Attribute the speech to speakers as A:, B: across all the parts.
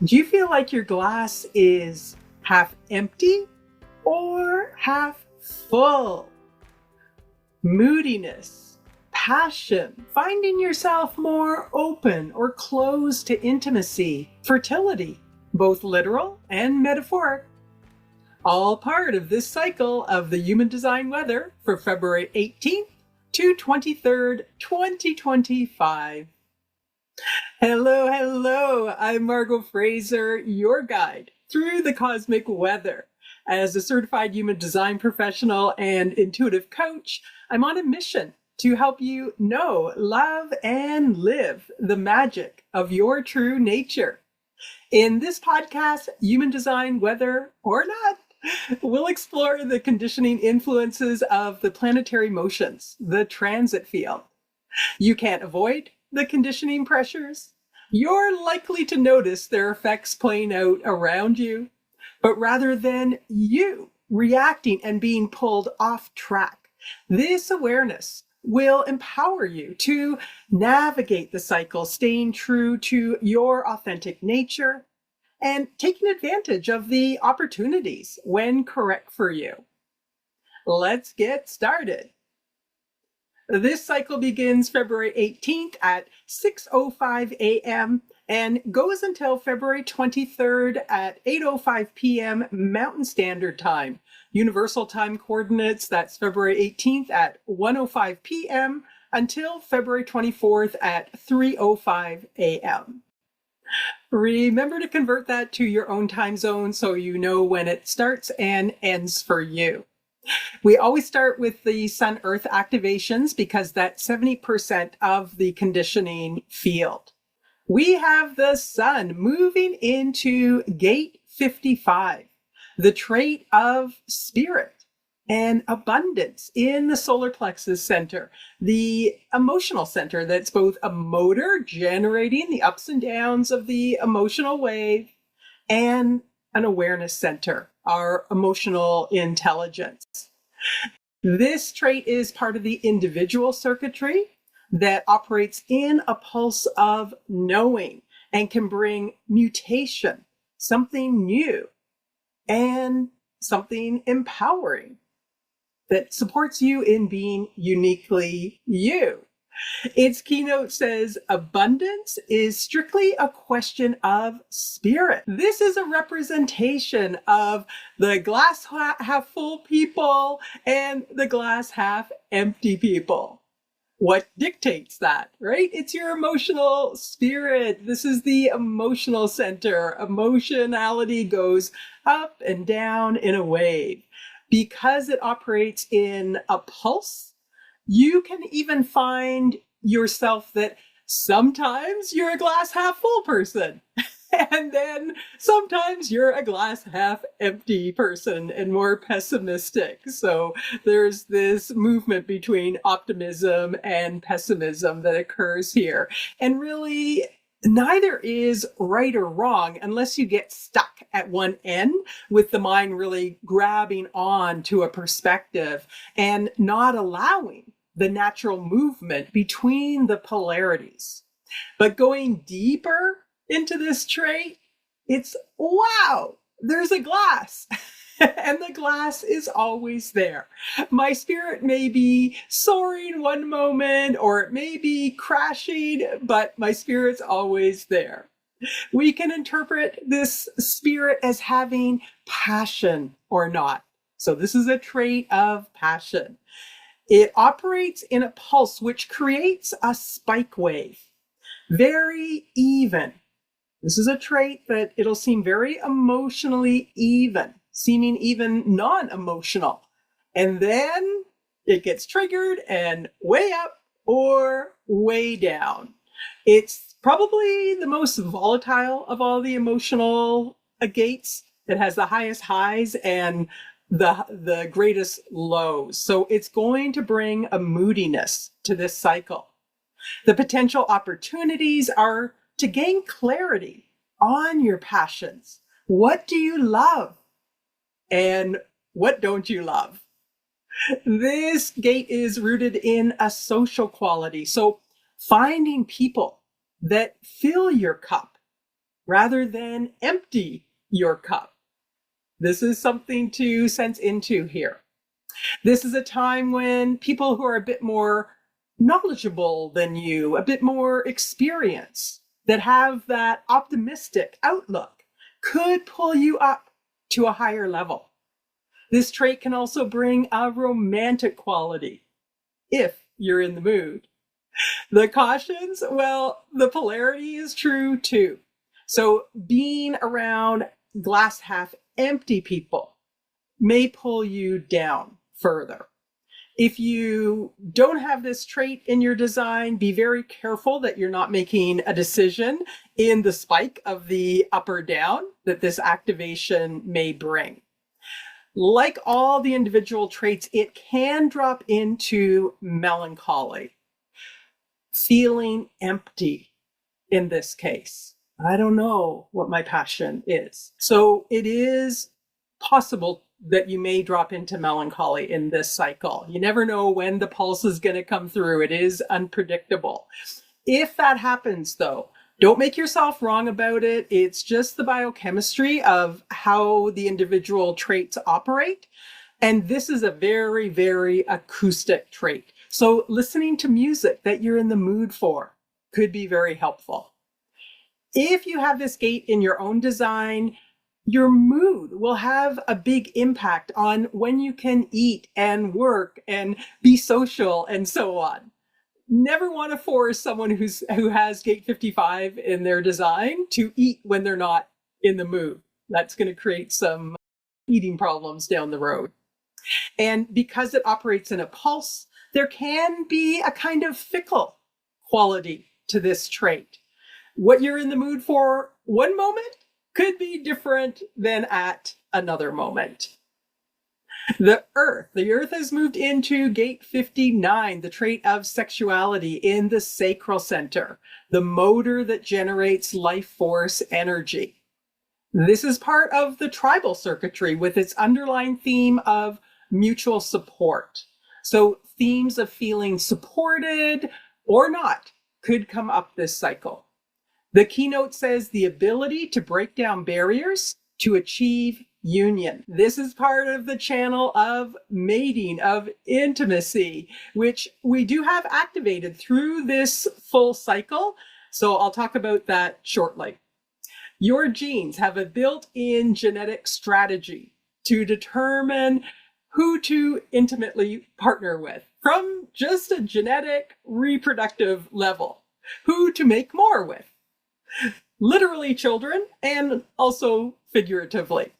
A: Do you feel like your glass is half empty or half full? Moodiness, passion, finding yourself more open or closed to intimacy, fertility, both literal and metaphoric. All part of this cycle of the human design weather for February 18th to 23rd, 2025. Hello. I'm Margot Fraser, your guide through the cosmic weather. As a certified human design professional and intuitive coach, I'm on a mission to help you know, love, and live the magic of your true nature. In this podcast, Human Design, Weather or Not, we'll explore the conditioning influences of the planetary motions, the transit field. You can't avoid the conditioning pressures. You're likely to notice their effects playing out around you, but rather than you reacting and being pulled off track, this awareness will empower you to navigate the cycle, staying true to your authentic nature and taking advantage of the opportunities when correct for you. Let's get started. This cycle begins February 18th at 6:05 a.m. and goes until February 23rd at 8:05 p.m. Mountain Standard Time. Universal time coordinates, that's February 18th at 1:05 p.m. until February 24th at 3:05 a.m. Remember to convert that to your own time zone so you know when it starts and ends for you. We always start with the Sun-Earth activations because that's 70% of the conditioning field. We have the Sun moving into gate 55, the trait of spirit and abundance in the solar plexus center, the emotional center that's both a motor generating the ups and downs of the emotional wave and an awareness center, our emotional intelligence. This trait is part of the individual circuitry that operates in a pulse of knowing and can bring mutation, something new, and something empowering that supports you in being uniquely you. Its keynote says, abundance is strictly a question of spirit. This is a representation of the glass half full people and the glass half empty people. What dictates that, right? It's your emotional spirit. This is the emotional center. Emotionality goes up and down in a wave. Because it operates in a pulse, you can even find yourself that sometimes you're a glass half full person. And then sometimes you're a glass half empty person and more pessimistic. So there's this movement between optimism and pessimism that occurs here. And really, neither is right or wrong unless you get stuck at one end with the mind really grabbing on to a perspective and not allowing the natural movement between the polarities. But going deeper into this trait, it's wow, there's a glass. And the glass is always there. My spirit may be soaring one moment or it may be crashing, but my spirit's always there. We can interpret this spirit as having passion or not. So this is a trait of passion. It operates in a pulse which creates a spike wave, very even. This is a trait that it'll seem very emotionally even, seeming even non-emotional. And then it gets triggered and way up or way down. It's probably the most volatile of all the emotional gates. It has the highest highs and the greatest lows. So it's going to bring a moodiness to this cycle. The potential opportunities are to gain clarity on your passions. What do you love? And what don't you love? This gate is rooted in a social quality. So finding people that fill your cup rather than empty your cup. This is something to sense into here. This is a time when people who are a bit more knowledgeable than you, a bit more experienced, that have that optimistic outlook, could pull you up to a higher level. This trait can also bring a romantic quality if you're in the mood. The cautions, well, the polarity is true too. So being around glass half empty people may pull you down further. If you don't have this trait in your design, be very careful that you're not making a decision in the spike of the up or down that this activation may bring. Like all the individual traits, it can drop into melancholy, feeling empty in this case. I don't know what my passion is. So it is possible that you may drop into melancholy in this cycle. You never know when the pulse is going to come through. It is unpredictable. If that happens, though, don't make yourself wrong about it. It's just the biochemistry of how the individual traits operate. And this is a very, very acoustic trait. So listening to music that you're in the mood for could be very helpful. If you have this gate in your own design, your mood will have a big impact on when you can eat and work and be social and so on. Never want to force someone who has gate 55 in their design to eat when they're not in the mood. That's going to create some eating problems down the road. And because it operates in a pulse, there can be a kind of fickle quality to this trait. What you're in the mood for one moment could be different than at another moment. The Earth has moved into gate 59, the trait of sexuality in the sacral center, the motor that generates life force energy. This is part of the tribal circuitry with its underlying theme of mutual support. So themes of feeling supported or not could come up this cycle. The keynote says the ability to break down barriers to achieve union. This is part of the channel of mating, of intimacy, which we do have activated through this full cycle. So I'll talk about that shortly. Your genes have a built-in genetic strategy to determine who to intimately partner with from just a genetic reproductive level, who to make more with. Literally children and also figuratively.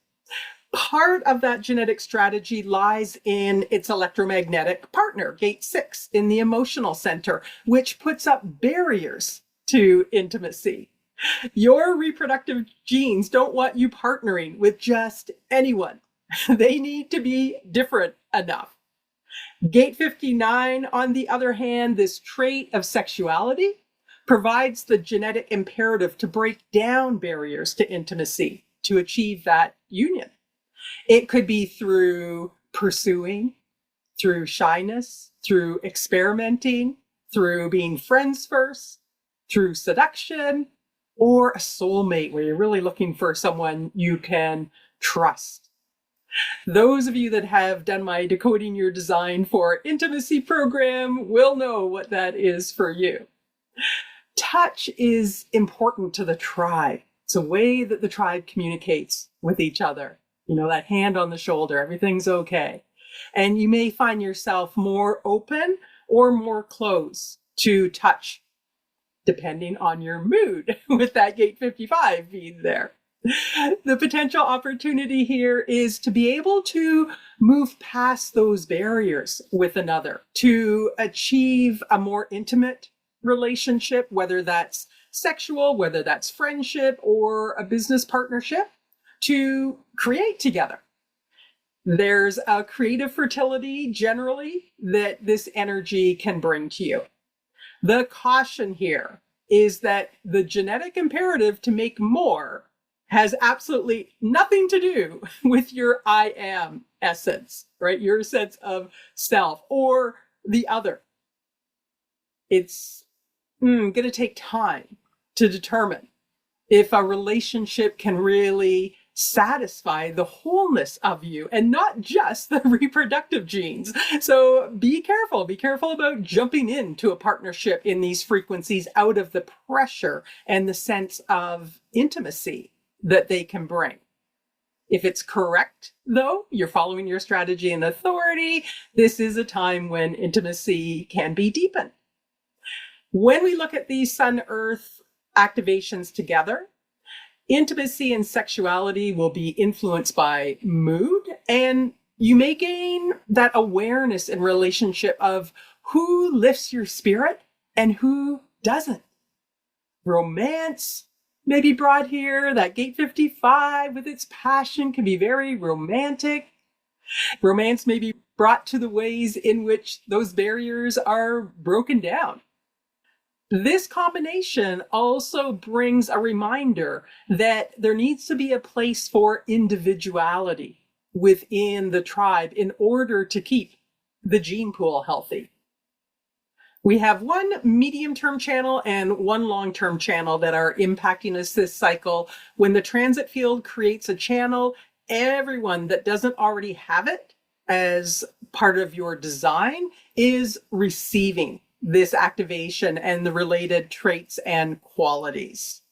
A: Part of that genetic strategy lies in its electromagnetic partner, gate 6, in the emotional center, which puts up barriers to intimacy. Your reproductive genes don't want you partnering with just anyone. They need to be different enough. Gate 59, on the other hand, this trait of sexuality, provides the genetic imperative to break down barriers to intimacy to achieve that union. It could be through pursuing, through shyness, through experimenting, through being friends first, through seduction, or a soulmate where you're really looking for someone you can trust. Those of you that have done my Decoding Your Design for Intimacy program will know what that is for you. Touch is important to the tribe. It's a way that the tribe communicates with each other. You know, that hand on the shoulder, everything's okay. And you may find yourself more open or more closed to touch, depending on your mood, with that gate 55 being there. The potential opportunity here is to be able to move past those barriers with another, to achieve a more intimate relationship, whether that's sexual, whether that's friendship or a business partnership, to create together. There's a creative fertility generally that this energy can bring to you. The caution here is that the genetic imperative to make more has absolutely nothing to do with your I am essence, right? Your sense of self or the other. It's going to take time to determine if a relationship can really satisfy the wholeness of you and not just the reproductive genes. So be careful about jumping into a partnership in these frequencies out of the pressure and the sense of intimacy that they can bring. If it's correct, though, you're following your strategy and authority, this is a time when intimacy can be deepened. When we look at these Sun-Earth activations together, intimacy and sexuality will be influenced by mood, and you may gain that awareness in relationship of who lifts your spirit and who doesn't. Romance may be brought here. That gate 55 with its passion can be very romantic. Romance may be brought to the ways in which those barriers are broken down. This combination also brings a reminder that there needs to be a place for individuality within the tribe in order to keep the gene pool healthy. We have one medium-term channel and one long-term channel that are impacting us this cycle. When the transit field creates a channel, everyone that doesn't already have it as part of your design is receiving this activation and the related traits and qualities.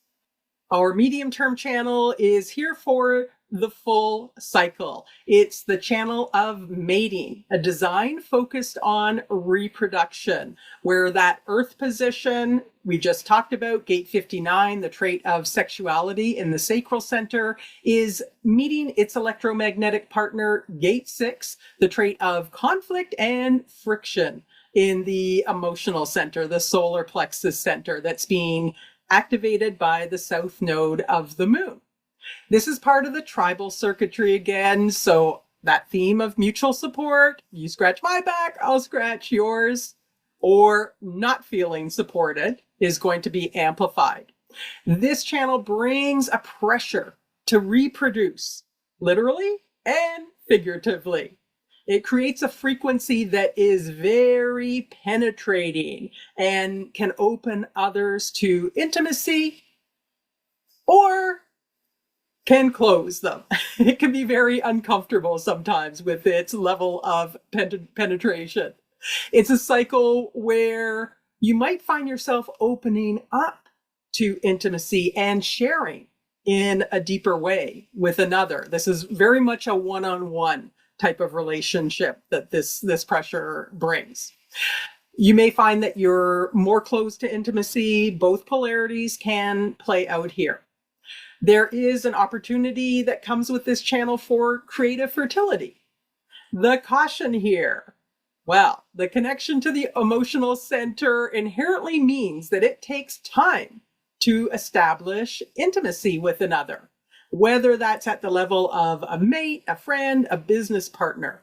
A: Our medium-term channel is here for the full cycle. It's the channel of mating, a design focused on reproduction, where that earth position we just talked about, gate 59, the trait of sexuality in the sacral center, is meeting its electromagnetic partner, gate 6, the trait of conflict and friction in the emotional center, the solar plexus center that's being activated by the south node of the moon. This is part of the tribal circuitry again, so that theme of mutual support, you scratch my back, I'll scratch yours, or not feeling supported is going to be amplified. This channel brings a pressure to reproduce, literally and figuratively. It creates a frequency that is very penetrating and can open others to intimacy or can close them. It can be very uncomfortable sometimes with its level of penetration. It's a cycle where you might find yourself opening up to intimacy and sharing in a deeper way with another. This is very much a one-on-one type of relationship that this pressure brings. You may find that you're more close to intimacy. Both polarities can play out here. There is an opportunity that comes with this channel for creative fertility. The caution here, well, the connection to the emotional center inherently means that it takes time to establish intimacy with another, whether that's at the level of a mate, a friend, a business partner.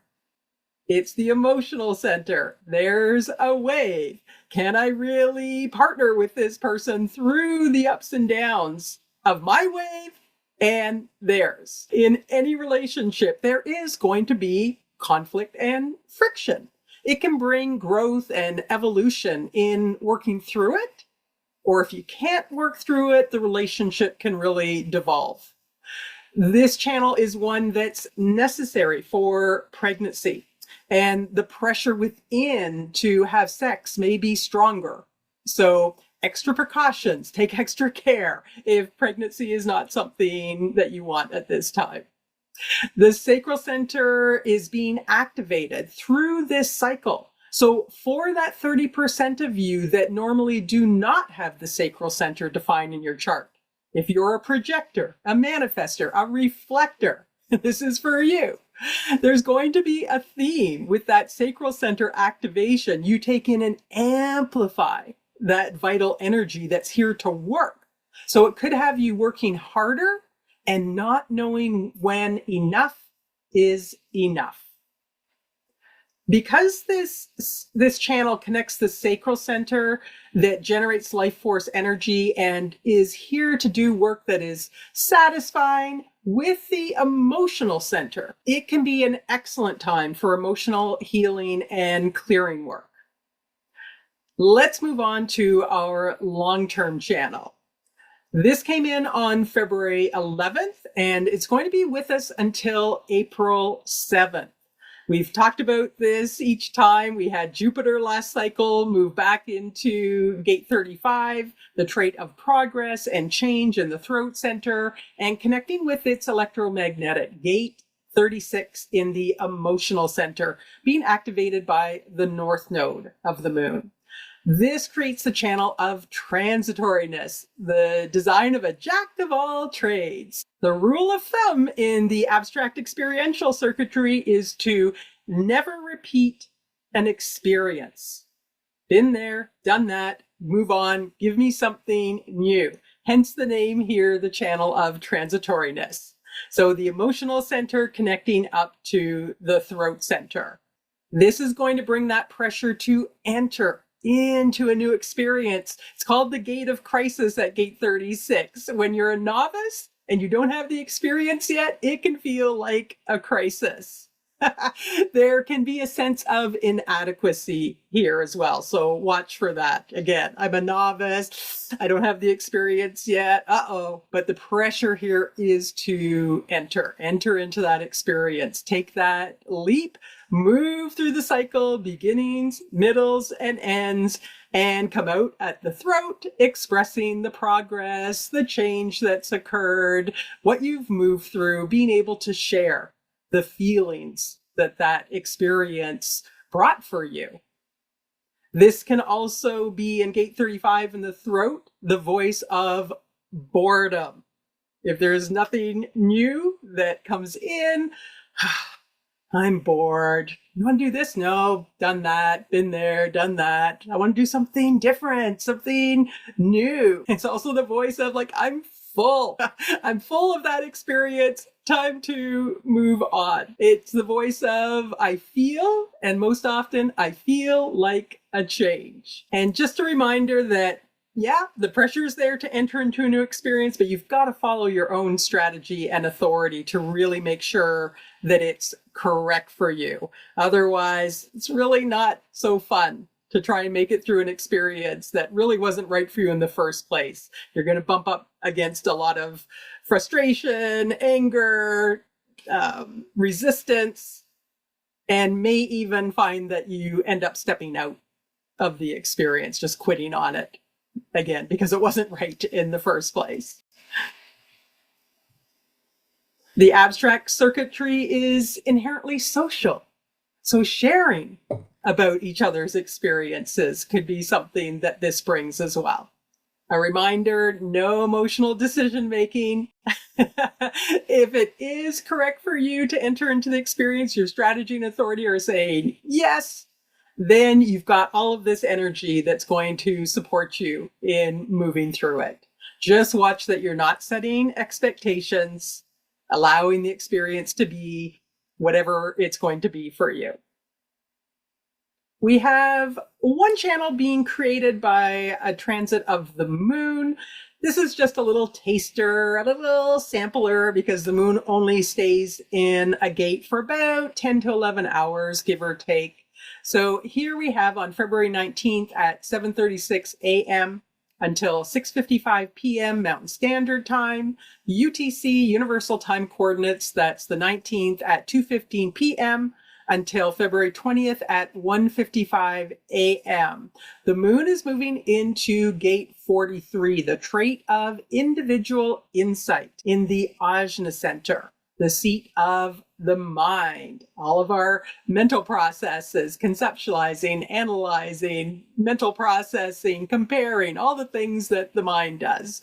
A: It's the emotional center. There's a wave. Can I really partner with this person through the ups and downs of my wave and theirs? In any relationship, there is going to be conflict and friction. It can bring growth and evolution in working through it, or if you can't work through it, the relationship can really devolve. This channel is one that's necessary for pregnancy, and the pressure within to have sex may be stronger. So extra precautions, take extra care if pregnancy is not something that you want at this time. The sacral center is being activated through this cycle. So for that 30% of you that normally do not have the sacral center defined in your chart, if you're a projector, a manifester, a reflector, this is for you. There's going to be a theme with that sacral center activation. You take in and amplify that vital energy that's here to work. So it could have you working harder and not knowing when enough is enough. Because this channel connects the sacral center that generates life force energy and is here to do work that is satisfying with the emotional center, it can be an excellent time for emotional healing and clearing work. Let's move on to our long-term channel. This came in on February 11th, and it's going to be with us until April 7th. We've talked about this each time. We had Jupiter last cycle move back into gate 35, the trait of progress and change in the throat center, and connecting with its electromagnetic gate 36 in the emotional center, being activated by the north node of the moon. This creates the channel of transitoriness, the design of a jack of all trades. The rule of thumb in the abstract experiential circuitry is to never repeat an experience. Been there, done that, move on, give me something new. Hence the name here, the channel of transitoriness. So the emotional center connecting up to the throat center. This is going to bring that pressure to enter into a new experience. It's called the gate of crisis at gate 36. When you're a novice and you don't have the experience yet, it can feel like a crisis. There can be a sense of inadequacy here as well. So watch for that. Again, I'm a novice. I don't have the experience yet. But the pressure here is to enter into that experience. Take that leap, move through the cycle, beginnings, middles, and ends, and come out at the throat, expressing the progress, the change that's occurred, what you've moved through, being able to share the feelings that experience brought for you. This can also be in gate 35 in the throat, the voice of boredom. If there's nothing new that comes in, I'm bored. You want to do this? No, done that, been there, done that. I want to do something different, something new. It's also the voice of like, I'm full. I'm full of that experience. Time to move on. It's the voice of I feel, and most often I feel like a change. And just a reminder that yeah, the pressure is there to enter into a new experience, but you've got to follow your own strategy and authority to really make sure that it's correct for you. Otherwise, it's really not so fun to try and make it through an experience that really wasn't right for you in the first place. You're going to bump up against a lot of frustration, anger, resistance, and may even find that you end up stepping out of the experience, just quitting on it again, because it wasn't right in the first place. The abstract circuitry is inherently social. So sharing about each other's experiences could be something that this brings as well. A reminder, no emotional decision making. If it is correct for you to enter into the experience, your strategy and authority are saying yes, then you've got all of this energy that's going to support you in moving through it. Just watch that you're not setting expectations, allowing the experience to be whatever it's going to be for you. We have one channel being created by a transit of the moon. This is just a little taster, a little sampler, because the moon only stays in a gate for about 10 to 11 hours, give or take. So here we have on February 19th at 7:36 a.m. until 6:55 p.m. Mountain Standard Time, UTC, Universal Time Coordinates, that's the 19th at 2:15 p.m. until February 20th at 1:55 a.m. The moon is moving into gate 43, the trait of individual insight in the ajna center, the seat of the mind. All of our mental processes, conceptualizing, analyzing, mental processing, comparing, all the things that the mind does.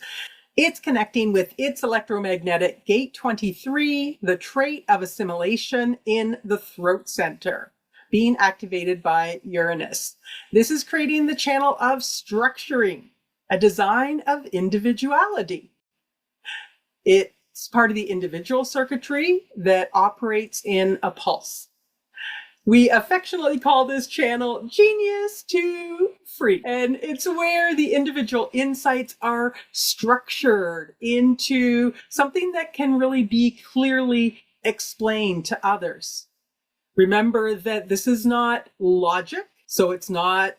A: It's connecting with its electromagnetic gate 23, the trait of assimilation in the throat center, being activated by Uranus. This is creating the channel of structuring, a design of individuality. It's part of the individual circuitry that operates in a pulse. We affectionately call this channel Genius to Free, and it's where the individual insights are structured into something that can really be clearly explained to others. Remember that this is not logic, so it's not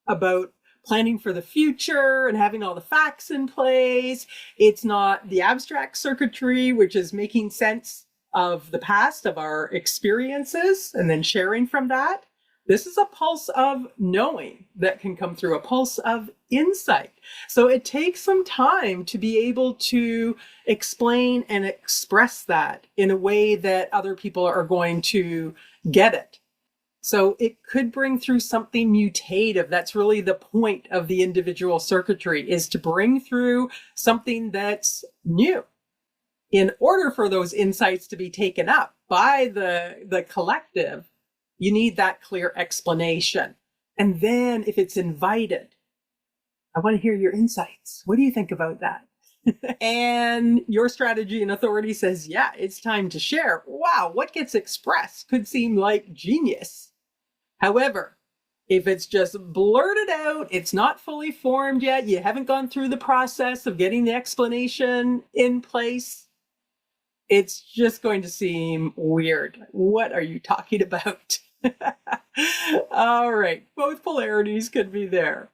A: about planning for the future and having all the facts in place. It's not the abstract circuitry, which is making sense of the past, of our experiences, and then sharing from that. This is a pulse of knowing that can come through, a pulse of insight. So it takes some time to be able to explain and express that in a way that other people are going to get it. So it could bring through something mutative. That's really the point of the individual circuitry, is to bring through something that's new. In order for those insights to be taken up by the collective, you need that clear explanation. And then if it's invited, I want to hear your insights. What do you think about that? And your strategy and authority says, yeah, it's time to share. Wow, what gets expressed could seem like genius. However, if it's just blurted out, it's not fully formed yet, you haven't gone through the process of getting the explanation in place, it's just going to seem weird. What are you talking about? All right, both polarities could be there.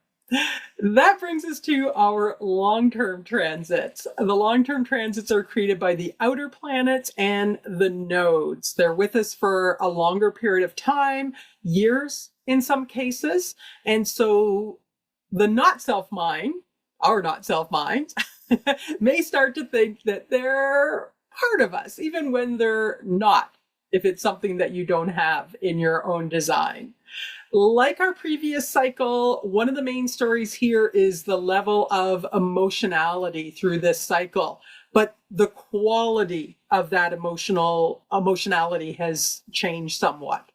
A: That brings us to our long-term transits. The long-term transits are created by the outer planets and the nodes. They're with us for a longer period of time, years in some cases. And so the not-self mind, our not-self minds, may start to think that they're part of us, even when they're not, if it's something that you don't have in your own design. Like our previous cycle, one of the main stories here is the level of emotionality through this cycle, but the quality of that emotionality has changed somewhat.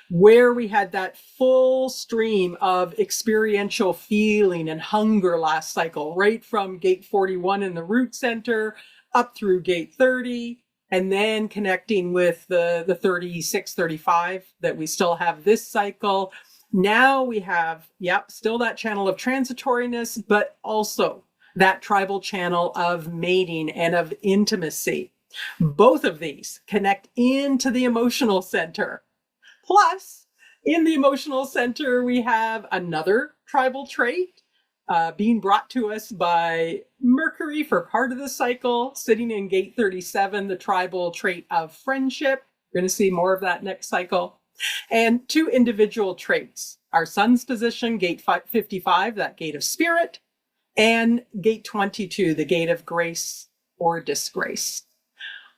A: Where we had that full stream of experiential feeling and hunger last cycle, right from gate 41 in the root center up through gate 30, and then connecting with the 36, 35 that we still have this cycle. Now we have, still that channel of transitoriness, but also that tribal channel of mating and of intimacy. Both of these connect into the emotional center. Plus, in the emotional center, we have another tribal trait being brought to us by Mercury for part of the cycle, sitting in gate 37, the tribal trait of friendship. We're going to see more of that next cycle. And two individual traits, our sun's position, gate 55, that gate of spirit, and gate 22, the gate of grace or disgrace.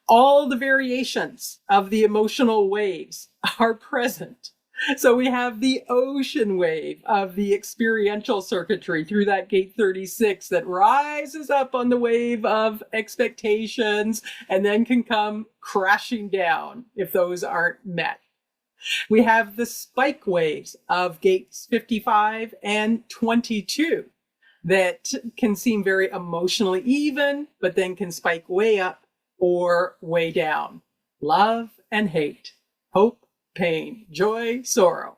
A: All the variations of the emotional waves are present. So we have the ocean wave of the experiential circuitry through that gate 36 that rises up on the wave of expectations and then can come crashing down if those aren't met. We have the spike waves of gates 55 and 22 that can seem very emotionally even, but then can spike way up or way down. Love and hate, hope, pain, joy, sorrow.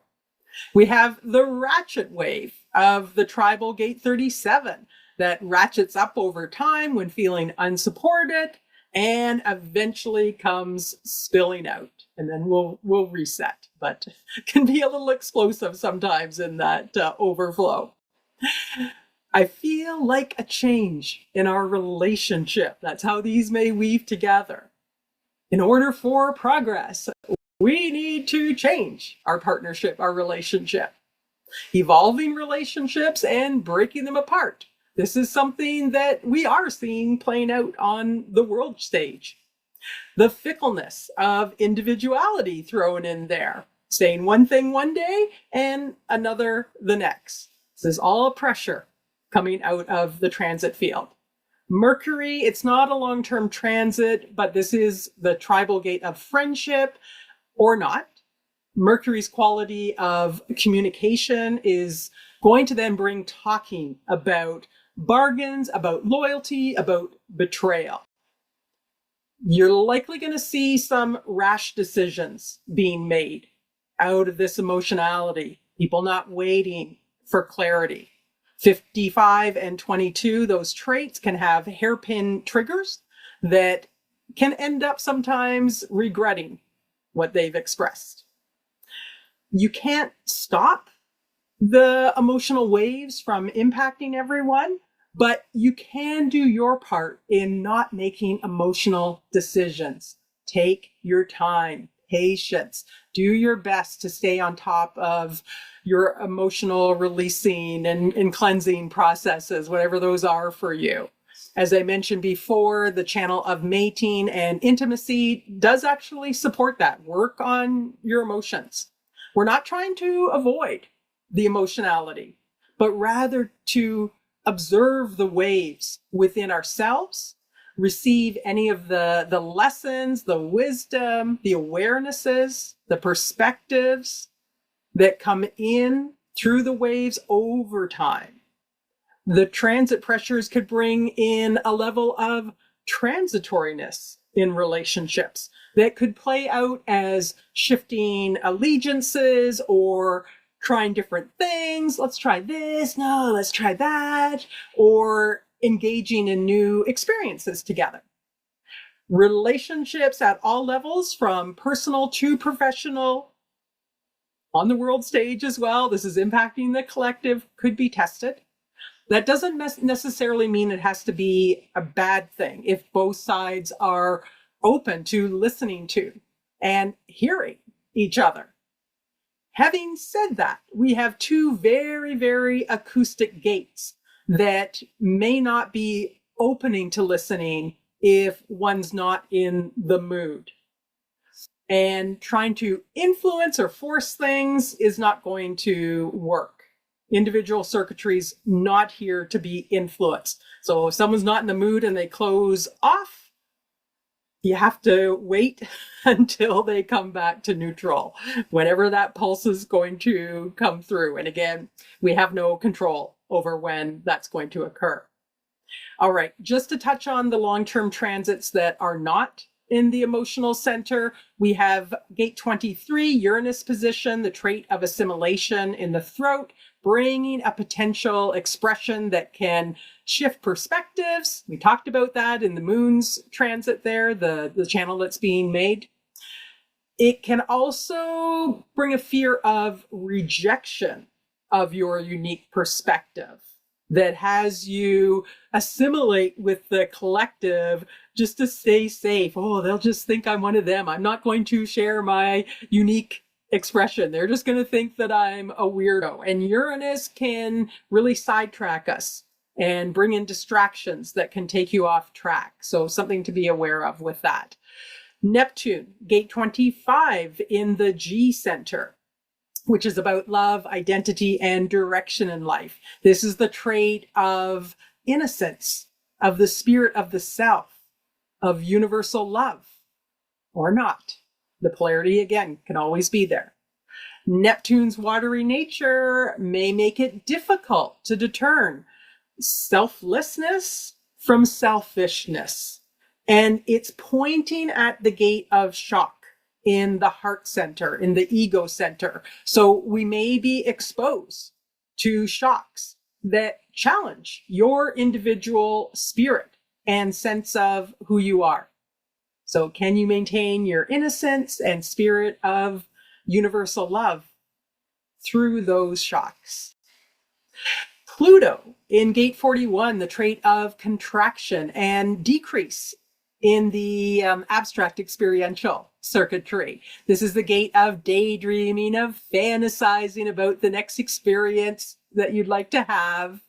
A: We have the ratchet wave of the tribal gate 37 that ratchets up over time when feeling unsupported and eventually comes spilling out. And then we'll reset, but can be a little explosive sometimes in that overflow. I feel like a change in our relationship. That's how these may weave together. In order for progress, we need to change our partnership, our relationship, evolving relationships and breaking them apart. This is something that we are seeing playing out on the world stage. The fickleness of individuality thrown in there, saying one thing one day and another the next. This is all pressure coming out of the transit field. Mercury, it's not a long-term transit, but this is the tribal gate of friendship, or not. Mercury's quality of communication is going to then bring talking about bargains, about loyalty, about betrayal. You're likely going to see some rash decisions being made out of this emotionality, people not waiting for clarity. 55 and 22, those traits can have hairpin triggers that can end up sometimes regretting what they've expressed. You can't stop the emotional waves from impacting everyone, but you can do your part in not making emotional decisions. Take your time, patience, do your best to stay on top of your emotional releasing and cleansing processes, whatever those are for you. As I mentioned before, the channel of mating and intimacy does actually support that. Work on your emotions. We're not trying to avoid the emotionality, but rather to observe the waves within ourselves, receive any of the lessons, the wisdom, the awarenesses, the perspectives that come in through the waves over time. The transit pressures could bring in a level of transitoriness in relationships that could play out as shifting allegiances or trying different things. Let's try this. No, let's try that. Or engaging in new experiences together. Relationships at all levels, from personal to professional, on the world stage as well. This is impacting the collective, could be tested. That doesn't necessarily mean it has to be a bad thing if both sides are open to listening to and hearing each other. Having said that, we have two very, very acoustic gates that may not be opening to listening if one's not in the mood. And trying to influence or force things is not going to work. Individual circuitry's not here to be influenced. So if someone's not in the mood and they close off, you have to wait until they come back to neutral, whenever that pulse is going to come through. And again, we have no control over when that's going to occur. All right, just to touch on the long-term transits that are not in the emotional center, we have gate 23, Uranus position, the trait of assimilation in the throat, bringing a potential expression that can shift perspectives. We talked about that in the moon's transit there, the channel that's being made. It can also bring a fear of rejection of your unique perspective that has you assimilate with the collective just to stay safe. Oh, they'll just think I'm one of them. I'm not going to share my unique expression. They're just going to think that I'm a weirdo. And Uranus can really sidetrack us and bring in distractions that can take you off track. So something to be aware of with that. Neptune, gate 25 in the G center, which is about love, identity, and direction in life. This is the trait of innocence, of the spirit of the self, of universal love, or not. The polarity, again, can always be there. Neptune's watery nature may make it difficult to discern selflessness from selfishness. And it's pointing at the gate of shock in the heart center, in the ego center. So we may be exposed to shocks that challenge your individual spirit and sense of who you are. So can you maintain your innocence and spirit of universal love through those shocks? Pluto in gate 41, the trait of contraction and decrease in the abstract experiential circuitry. This is the gate of daydreaming, of fantasizing about the next experience that you'd like to have.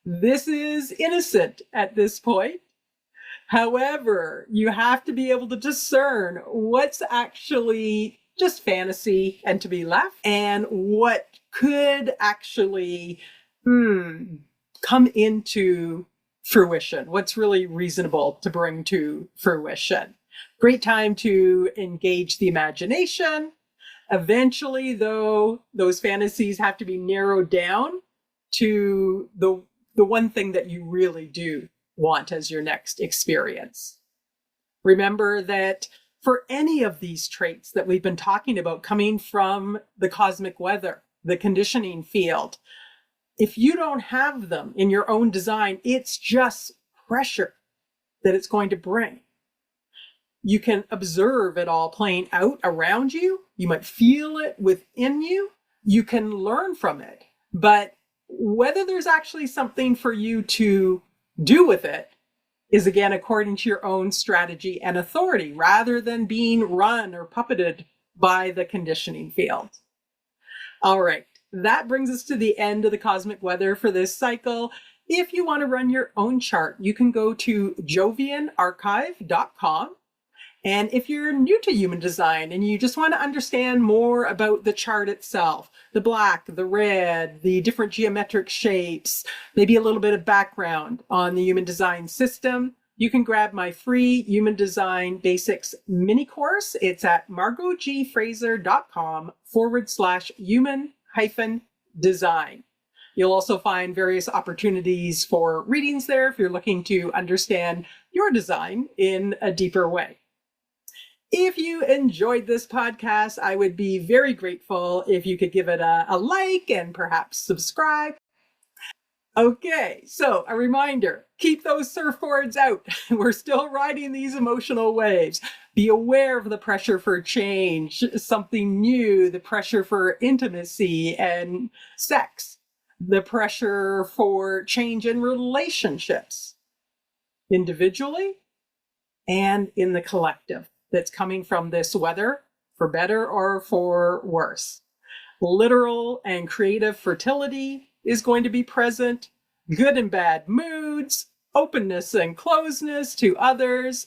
A: This is innocent at this point. However, you have to be able to discern what's actually just fantasy and to be left, and what could actually come into fruition, what's really reasonable to bring to fruition. Great time to engage the imagination. Eventually, though, those fantasies have to be narrowed down to the one thing that you really do want as your next experience. Remember that for any of these traits that we've been talking about coming from the cosmic weather, the conditioning field, if you don't have them in your own design, it's just pressure that it's going to bring. You can observe it all playing out around you. You might feel it within you. You can learn from it But whether there's actually something for you to do with it is, again, according to your own strategy and authority, rather than being run or puppeted by the conditioning field. All right, that brings us to the end of the cosmic weather for this cycle. If you want to run your own chart, you can go to jovianarchive.com. And if you're new to human design and you just want to understand more about the chart itself, the black, the red, the different geometric shapes, maybe a little bit of background on the human design system, you can grab my free Human Design Basics mini course. It's at margotgfraser.com/human-design. You'll also find various opportunities for readings there if you're looking to understand your design in a deeper way. If you enjoyed this podcast, I would be very grateful if you could give it a like and perhaps subscribe. Okay, so a reminder, keep those surfboards out. We're still riding these emotional waves. Be aware of the pressure for change, something new, the pressure for intimacy and sex, the pressure for change in relationships, individually and in the collective, that's coming from this weather, for better or for worse. Literal and creative fertility is going to be present, good and bad moods, openness and closeness to others.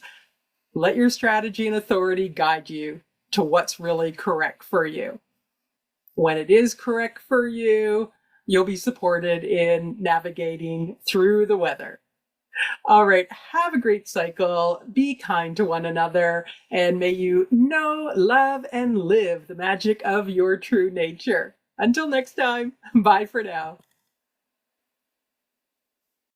A: Let your strategy and authority guide you to what's really correct for you. When it is correct for you, you'll be supported in navigating through the weather. All right, have a great cycle, be kind to one another, and may you know, love, and live the magic of your true nature. Until next time, bye for now.